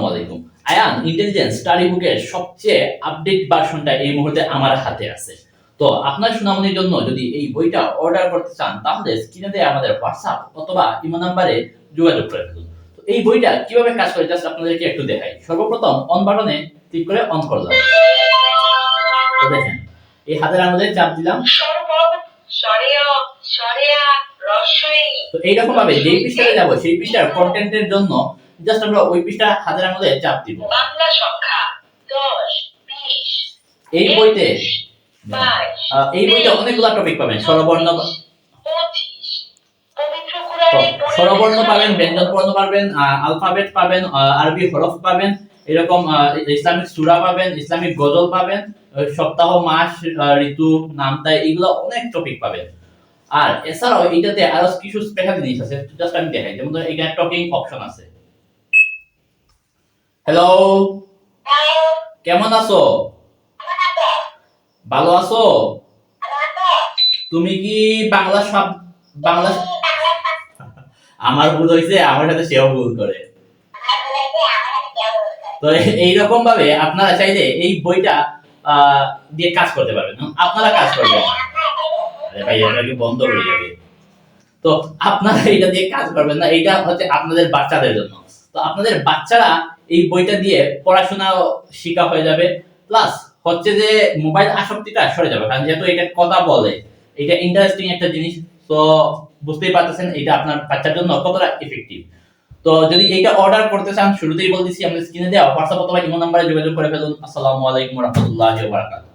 আসসালামু আলাইকুম। Ayaan intelligence study বুকের সবচেয়ে আপডেট ভার্সনটা এই মুহূর্তে আমার হাতে আছে। তো আপনার সুনামনির জন্য যদি এই বইটা অর্ডার করতে চান তাহলে স্ক্রিনে দেয়া আমাদের হোয়াটসঅ্যাপ অথবা ইমো নাম্বারে যোগাযোগ করে ফেলুন। তো এই বইটা কিভাবে কাজ করে জাস্ট আপনাদেরকে একটু দেখাই। সর্বপ্রথম অন বাটনে ক্লিক করে অন করলাম। তো দেখেন এই হাতের আঙুলে চাপ দিলাম। তো এইরকম ভাবে যেই পৃষ্ঠাতে যাব সেই পৃষ্ঠার কন্টেন্টের জন্য জাস্ট আমরা ওই পৃষ্ঠা হাতের আঙুলে চাপ দিব। বাংলা সংখ্যা 10 20 এই বইতে অনেকগুলো টপিক পাবেন। স্বরবর্ণ স্বরবর্ণ পাবেন, ব্যঞ্জন বর্ণ পাবেন, আলফাবেট পাবেন, আরবি হরফ পাবেন, এরকম ইসলামিক সূরা পাবেন, ইসলামিক গজল পাবেন, সপ্তাহ, মাস, ঋতু, নামতাই, এগুলো অনেক টপিক পাবেন। আর এছাড়াও এইটাতে আরো কিছু স্পেশাল জিনিস আছে, জাস্ট আমি দেখাই। যেমন এখানে টকিং অপশন আছে। হ্যালো, কেমন আছো? ভালো আছো? তুমি কি বাংলা আমার ভুল হয়েছে, আমার সাথে সেও ভুল করে। তো এইরকম ভাবে আপনারা চাইলে এই বইটা দিয়ে কাজ করতে পারবেন। আপনারা কাজ করবেন। আরে ভাই এটা কি বন্ধ হয়ে যাবে? তো আপনারা এটা দিয়ে কাজ করবেন না, এটা হচ্ছে আপনাদের বাচ্চাদের জন্য। তো আপনাদের বাচ্চারা এই বইটা দিয়ে পড়াশোনা শিখা হয়ে যাবে, প্লাস হচ্ছে যে মোবাইল আসক্তিটা সরে যাবে। কারণ যেহেতু এটা কথা বলে, এটা ইন্টারেস্টিং একটা জিনিস। তো বুঝতেই পারতেছেন এটা আপনার বাচ্চার জন্য কতটা ইফেক্টিভ। তো যদি এইটা অর্ডার করতে চান, শুরুতেই বলতেছি আমাদের স্ক্রিনে দেওয়া হোয়াটসঅ্যাপ অথবা ইমো নাম্বারে যোগাযোগ করে ফেলুন। আসসালামু আলাইকুম ওয়া রাহমাতুল্লাহি ওয়া বারাকাতুহু।